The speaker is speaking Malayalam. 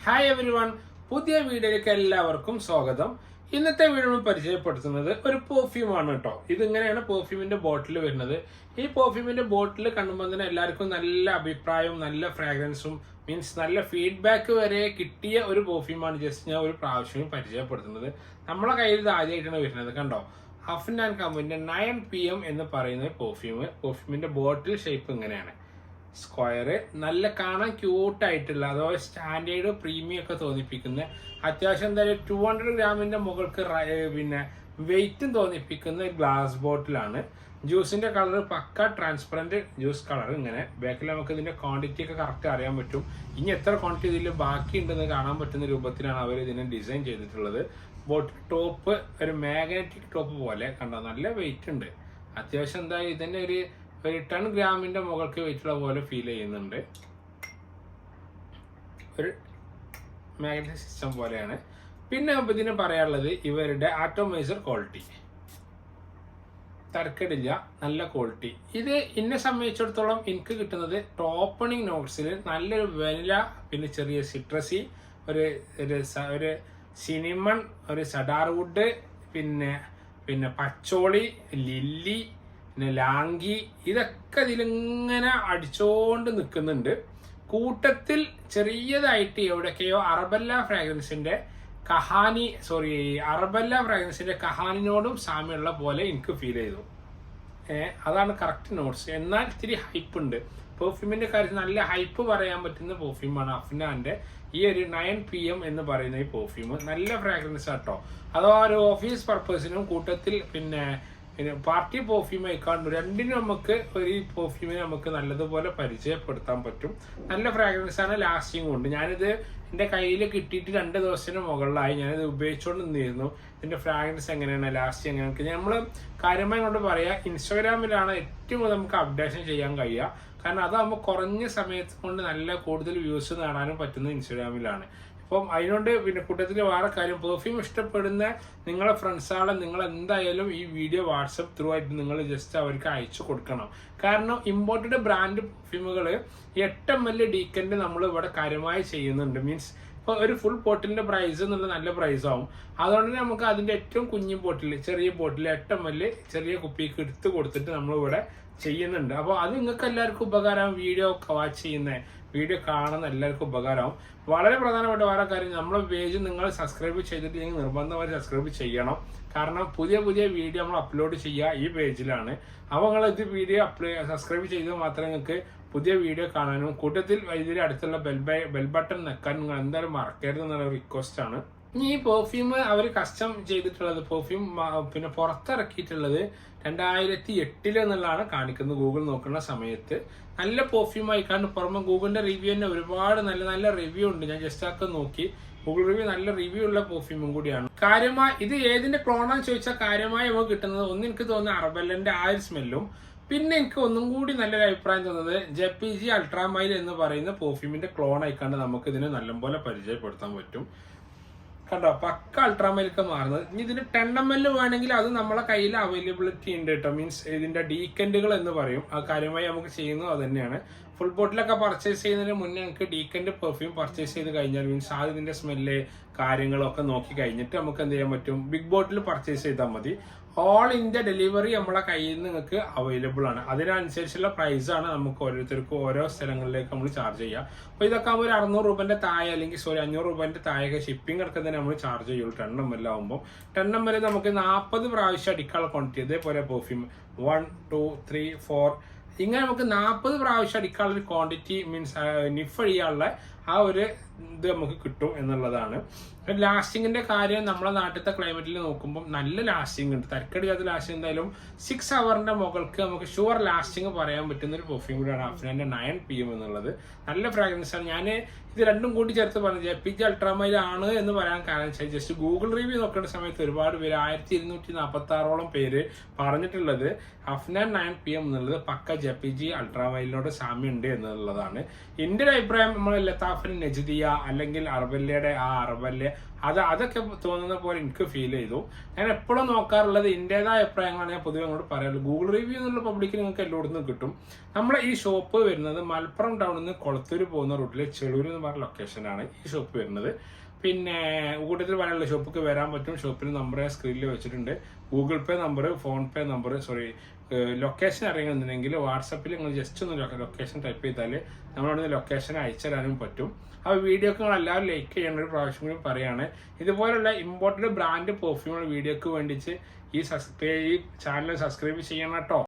ഹായ് എവരിവൺ, പുതിയ വീഡിയോയിലേക്ക് എല്ലാവർക്കും സ്വാഗതം. ഇന്നത്തെ വീഡിയോ പരിചയപ്പെടുത്തുന്നത് ഒരു പെർഫ്യൂമാണ് കേട്ടോ. ഇതിങ്ങനെയാണ് പെർഫ്യൂമിന്റെ ബോട്ടിൽ വരുന്നത്. ഈ പെർഫ്യൂമിന്റെ ബോട്ടിൽ കാണുമ്പോൾ തന്നെ എല്ലാവർക്കും നല്ല അഭിപ്രായവും നല്ല ഫ്രാഗ്രൻസും മീൻസ് നല്ല ഫീഡ്ബാക്ക് വരെ കിട്ടിയ ഒരു പെർഫ്യൂമാണ് ജസ്റ്റ് ഞാൻ ഒരു പ്രാവശ്യം പരിചയപ്പെടുത്തുന്നത്. നമ്മളെ കയ്യിൽ ഇത് ആദ്യമായിട്ടാണ് വരുന്നത്. കണ്ടോ, ഹഫൻ ആൻഡ് കമ്പനിന്റെ 9 PM എന്ന് പറയുന്ന പെർഫ്യൂമിന്റെ ബോട്ടിൽ ഷേപ്പ് ഇങ്ങനെയാണ്. സ്ക്വയർ, നല്ല കാണാൻ ക്യൂട്ടായിട്ടുള്ള അഥവാ സ്റ്റാൻഡേർഡ് പ്രീമിയം ഒക്കെ തോന്നിപ്പിക്കുന്ന, അത്യാവശ്യം എന്തായാലും 200 ഗ്രാമിന്റെ മുകൾക്ക് പിന്നെ വെയിറ്റും തോന്നിപ്പിക്കുന്ന ഗ്ലാസ് ബോട്ടിലാണ്. ജ്യൂസിന്റെ കളർ പക്ക ട്രാൻസ്പെറന്റ് ജ്യൂസ് കളർ. ഇങ്ങനെ ബാക്കിൽ നമുക്ക് ഇതിന്റെ ക്വാണ്ടിറ്റി ഒക്കെ കറക്റ്റ് അറിയാൻ പറ്റും. ഇനി എത്ര ക്വാണ്ടിറ്റി ഇതിൽ ബാക്കി ഉണ്ടെന്ന് കാണാൻ പറ്റുന്ന രൂപത്തിലാണ് അവർ ഇതിനെ ഡിസൈൻ ചെയ്തിട്ടുള്ളത്. ബോട്ടിൽ ടോപ്പ് ഒരു മാഗ്നറ്റിക് ടോപ്പ് പോലെ കണ്ടോ, നല്ല വെയിറ്റ് ഉണ്ട്. അത്യാവശ്യം എന്തായാലും ഇതിന്റെ ഒരു 10 ഗ്രാമിന്റെ മുകൾക്ക് വെയിറ്റുള്ള പോലെ ഫീൽ ചെയ്യുന്നുണ്ട്. ഒരു മാഗ്നറ്റിക് സിസ്റ്റം പോലെയാണ്. പിന്നെ ഇതിന് പറയാനുള്ളത് ഇവരുടെ ആറ്റോമൈസർ ക്വാളിറ്റി തരക്കേടില്ല, നല്ല ക്വാളിറ്റി. ഇത് എന്നെ സംബന്ധിച്ചിടത്തോളം എനിക്ക് കിട്ടുന്നത് ടോപ്പണിങ് നോട്ട്സിൽ നല്ലൊരു വെനില, പിന്നെ ചെറിയ സിട്രസി, ഒരു സിനിമൺ, ഒരു സഡാർ വുഡ്, പിന്നെ പച്ചോളി, ലില്ലി, പിന്നെ ലാങ്കി, ഇതൊക്കെ ഇതിലിങ്ങനെ അടിച്ചോണ്ട് നിൽക്കുന്നുണ്ട്. കൂട്ടത്തിൽ ചെറിയതായിട്ട് എവിടെയൊക്കെയോ അറബല്ല ഫ്രാഗ്രൻസിന്റെ കഹാനിനോടും സാമ്യമുള്ള പോലെ എനിക്ക് ഫീൽ ചെയ്തു. അതാണ് കറക്റ്റ് നോട്ട്സ്. എന്നാൽ ഇത്തിരി ഹൈപ്പ് ഉണ്ട്. പെർഫ്യൂമിന്റെ കാര്യത്തിൽ നല്ല ഹൈപ്പ് പറയാൻ പറ്റുന്ന പെർഫ്യൂമാണ് അഫ്നാന്റെ ഈ ഒരു 9 PM എന്ന് പറയുന്ന ഈ പെർഫ്യൂം. നല്ല ഫ്രാഗ്രൻസ് ആട്ടോ. അഥവാ ഒരു ഓഫീസ് പർപ്പസിനും കൂട്ടത്തിൽ പിന്നെ പാർട്ടി പെർഫ്യൂം ആയിക്കാണ്ട് രണ്ടിനും നമുക്ക് ഒരു പെർഫ്യൂമിനെ നമുക്ക് നല്ലതുപോലെ പരിചയപ്പെടുത്താൻ പറ്റും. നല്ല ഫ്രാഗ്രൻസ് ആണ്, ലാസ്റ്റിംഗ് ഉണ്ട്. ഞാനിത് എൻ്റെ കയ്യിൽ കിട്ടിയിട്ട് 2 ദിവസത്തിന് മുകളിലായി. ഞാനിത് ഉപയോഗിച്ചുകൊണ്ട് നിന്നിരുന്നു. ഇതിന്റെ ഫ്രാഗ്രൻസ് എങ്ങനെയാണ്, ലാസ്റ്റ് എങ്ങനെയാണ് നമ്മൾ കാര്യമായി കൊണ്ട് പറയാം. ഇൻസ്റ്റാഗ്രാമിലാണ് ഏറ്റവും നമുക്ക് അപ്ഡേഷൻ ചെയ്യാൻ കഴിയുക. കാരണം അതാകുമ്പോൾ കുറഞ്ഞ സമയത്ത് കൊണ്ട് നല്ല കൂടുതൽ വ്യൂസ് നേടാനും പറ്റുന്നത് ഇൻസ്റ്റാഗ്രാമിലാണ്. അപ്പം അതിനോണ്ട് പിന്നെ കൂട്ടത്തിൽ വേറെ കാര്യം, പെർഫ്യൂം ഇഷ്ടപ്പെടുന്ന നിങ്ങളെ ഫ്രണ്ട്സാളെ നിങ്ങൾ എന്തായാലും ഈ വീഡിയോ വാട്സപ്പ് ത്രൂ ആയിട്ട് നിങ്ങൾ ജസ്റ്റ് അവർക്ക് അയച്ചു കൊടുക്കണം. കാരണം ഇമ്പോർട്ടഡ് ബ്രാൻഡ് പെർഫ്യൂമുകൾ 8 ml ഡീക്കൻറ്റ് നമ്മൾ ഇവിടെ കാര്യമായി ചെയ്യുന്നുണ്ട്. മീൻസ് ഇപ്പോൾ ഒരു ഫുൾ ബോട്ടിലിന്റെ പ്രൈസ് എന്നുള്ള നല്ല പ്രൈസ് ആവും. അതുകൊണ്ട് തന്നെ നമുക്ക് അതിന്റെ ഏറ്റവും കുഞ്ഞു ബോട്ടിൽ, ചെറിയ ബോട്ടിൽ 8 ml ചെറിയ കുപ്പിക്ക് എടുത്ത് കൊടുത്തിട്ട് നമ്മളിവിടെ ചെയ്യുന്നുണ്ട്. അപ്പോൾ അത് നിങ്ങൾക്ക് എല്ലാവർക്കും ഉപകാരമാവും. വീഡിയോ വാച്ച് ചെയ്യുന്ന, വീഡിയോ കാണുന്ന എല്ലാവർക്കും ഉപകാരമാവും. വളരെ പ്രധാനപ്പെട്ട വേറെ കാര്യം, നമ്മളെ പേജ് നിങ്ങൾ സബ്സ്ക്രൈബ് ചെയ്തിട്ടില്ലെങ്കിൽ നിർബന്ധമായി സബ്സ്ക്രൈബ് ചെയ്യണം. കാരണം പുതിയ വീഡിയോ നമ്മൾ അപ്ലോഡ് ചെയ്യുക ഈ പേജിലാണ്. അപ്പോൾ നിങ്ങൾ ഇത് വീഡിയോ സബ്സ്ക്രൈബ് ചെയ്താൽ മാത്രമേ നിങ്ങൾക്ക് പുതിയ വീഡിയോ കാണാനും കൂട്ടത്തിൽ ഇതിൽ അടുത്തുള്ള ബെൽ ബട്ടൺ നിൽക്കാൻ നിങ്ങൾ എന്തായാലും മറക്കരുത് എന്നുള്ള റിക്വസ്റ്റ് ആണ്. ഇനി ഈ പെർഫ്യൂം അവർ കസ്റ്റം ചെയ്തിട്ടുള്ളത്, പെർഫ്യൂം പിന്നെ പുറത്തിറക്കിയിട്ടുള്ളത് 2008 എന്നുള്ളതാണ് കാണിക്കുന്നത് ഗൂഗിൾ നോക്കുന്ന സമയത്ത്. നല്ല പെർഫ്യൂം ആയിക്കാണ്ട് പുറമെ ഗൂഗിളിന്റെ റിവ്യൂ തന്നെ ഒരുപാട് നല്ല റിവ്യൂ ഉണ്ട്. ഞാൻ ജസ്റ്റ് ഒക്കെ നോക്കി, ഗൂഗിൾ റിവ്യൂ നല്ല റിവ്യൂ ഉള്ള പെർഫ്യൂമും കൂടിയാണ്. കാര്യമായി ഇത് ഏതിന്റെ ക്ലോണാന്ന് ചോദിച്ചാൽ കാര്യമായി നമുക്ക് കിട്ടുന്നത് ഒന്ന് എനിക്ക് തോന്നുന്നത് അറബല്ലന്റെ ആ ഒരു സ്മെല്ലും, പിന്നെ എനിക്ക് ഒന്നും കൂടി നല്ലൊരു അഭിപ്രായം തോന്നുന്നത് ജെപിജി അൾട്രാമൈൽ എന്ന് പറയുന്ന പെർഫ്യൂമിന്റെ ക്ലോൺ ആയിക്കാണ്ട് നമുക്ക് ഇതിനെ നല്ലപോലെ പരിചയപ്പെടുത്താൻ പറ്റും. കണ്ടോ, പക്ക അൾട്രാമൈലൊക്കെ മാറുന്നത്. ഇനി ഇതിന് 10 ml വേണമെങ്കിൽ അത് നമ്മളെ കയ്യിൽ അവൈലബിലിറ്റി ഉണ്ട് കേട്ടോ. മീൻസ് ഇതിന്റെ ഡീക്കൻറ്റുകൾ എന്ന് പറയും. ആ കാര്യമായി നമുക്ക് ചെയ്യുന്നത് അത് തന്നെയാണ്. ഫുൾ ബോട്ടിലൊക്കെ പർച്ചേസ് ചെയ്യുന്നതിന് മുന്നേ നമുക്ക് ഡീക്കൻറ്റ് പെർഫ്യൂം പർച്ചേസ് ചെയ്ത് കഴിഞ്ഞാൽ മീൻസ് ആദ്യം ഇതിന്റെ സ്മെല്ല് കാര്യങ്ങളൊക്കെ നോക്കി കഴിഞ്ഞിട്ട് നമുക്ക് എന്ത് ചെയ്യാൻ പറ്റും, ബിഗ് ബോട്ടിൽ പർച്ചേസ് ചെയ്താൽ മതി. ഓൾ ഇന്ത്യ ഡെലിവറി നമ്മളെ കയ്യിൽ നിന്ന് നിങ്ങൾക്ക് അവൈലബിൾ ആണ്. അതിനനുസരിച്ചുള്ള പ്രൈസ് ആണ് നമുക്ക് ഓരോരുത്തർക്കും ഓരോ സ്ഥലങ്ങളിലേക്ക് നമ്മൾ ചാർജ് ചെയ്യുക. അപ്പോൾ ഇതൊക്കെ ആകുമ്പോൾ ഒരു 600 രൂപന്റെ താഴെ, അല്ലെങ്കിൽ 500 രൂപന്റെ താഴെ ഷിപ്പിംഗ് അടക്കം നമ്മൾ ചാർജ് ചെയ്യുള്ളൂ. 10 ml ആകുമ്പോൾ 10 ml നമുക്ക് 40 പ്രാവശ്യം അടിക്കാനുള്ള ക്വാണ്ടിറ്റി. ഇതേപോലെ പെർഫ്യൂം 1 2 3 4 ഇങ്ങനെ നമുക്ക് 40 പ്രാവശ്യം അടിക്കാനുള്ള ഒരു ക്വാണ്ടിറ്റി മീൻസ് നിഫ് അടിയാനുള്ള ആ ഒരു ഇത് നമുക്ക് കിട്ടും എന്നുള്ളതാണ്. ലാസ്റ്റിങ്ങിന്റെ കാര്യം നമ്മളെ നാട്ടിലത്തെ ക്ലൈമറ്റിൽ നോക്കുമ്പോൾ നല്ല ലാസ്റ്റിംഗ് ഉണ്ട്. തരക്കടിക്കാത്ത ലാസ്റ്റിംഗ് എന്തായാലും 6 hourന്റെ മുകൾക്ക് നമുക്ക് ഷുവർ ലാസ്റ്റിംഗ് പറയാൻ പറ്റുന്ന ഒരു പെർഫ്യൂം കൂടിയാണ് അഫ്നാന്റെ 9 PM എന്നുള്ളത്. നല്ല ഫ്രാഗ്രൻസ് ആണ്. ഞാൻ ഇത് രണ്ടും കൂടി ചേർത്ത് പറഞ്ഞു ജെപിജി അൾട്രാമൈൽ ആണ് എന്ന് പറയാൻ കാരണം വെച്ചാൽ ജസ്റ്റ് ഗൂഗിൾ റിവ്യൂ നോക്കേണ്ട സമയത്ത് ഒരുപാട് പേര് 1246 പേര് പറഞ്ഞിട്ടുള്ളത് അഫ്നാൻ 9 PM എന്നുള്ളത് പക്ക ജെപിജി അൾട്രാമൈലിനോട് സാമ്യമുണ്ട് എന്നുള്ളതാണ്. എന്റെ ഒരു അഭിപ്രായം. നമ്മൾ ഇൻസാഫിന് നജിദിയ അല്ലെങ്കിൽ അർബല്ലയുടെ ആ അർബല്യ അതൊക്കെ തോന്നുന്ന പോലെ എനിക്ക് ഫീൽ ചെയ്തു. ഞാൻ എപ്പോഴും നോക്കാറുള്ളത് എൻ്റെതായ അഭിപ്രായങ്ങളാണ് ഞാൻ പൊതുവെ അങ്ങോട്ട് പറയാറുള്ളത്. ഗൂഗിൾ റിവ്യൂ എന്നുള്ള പബ്ലിക്കിൽ നിങ്ങൾക്ക് എല്ലായിടത്തും കിട്ടും. നമ്മളെ ഈ ഷോപ്പ് വരുന്നത് മലപ്പുറം ടൗണിൽ നിന്ന് കൊളത്തൂർ പോകുന്ന റൂട്ടിൽ ചെളൂർ എന്ന് പറഞ്ഞ ലൊക്കേഷനാണ് ഈ ഷോപ്പ് വരുന്നത്. പിന്നെ കൂട്ടത്തിൽ പറയാനുള്ള ഷോപ്പിക്ക് വരാൻ പറ്റും. ഷോപ്പിന് നമ്പർ ഞാൻ സ്ക്രീനിൽ വെച്ചിട്ടുണ്ട്. Google Pay number, PhonePe number, location അറിയുന്നുണ്ടെങ്കിൽ വാട്സപ്പിൽ നിങ്ങൾ ജസ്റ്റ് ഒന്ന് ലൊക്കേഷൻ ടൈപ്പ് ചെയ്താൽ നമ്മളവിടെ ലൊക്കേഷൻ അയച്ചു തരാനും പറ്റും. ആ വീഡിയോക്ക് നിങ്ങൾ എല്ലാവരും ലൈക്ക് ചെയ്യേണ്ട ഒരു പ്രാവശ്യം കൂടി പറയുകയാണ്. ഇതുപോലുള്ള ഇമ്പോർട്ടൻറ്റ് ബ്രാൻഡ് പെർഫ്യൂമുകൾ വീഡിയോക്ക് വേണ്ടിയിട്ട് ഈ ചാനൽ സബ്സ്ക്രൈബ് ചെയ്യണം കേട്ടോ.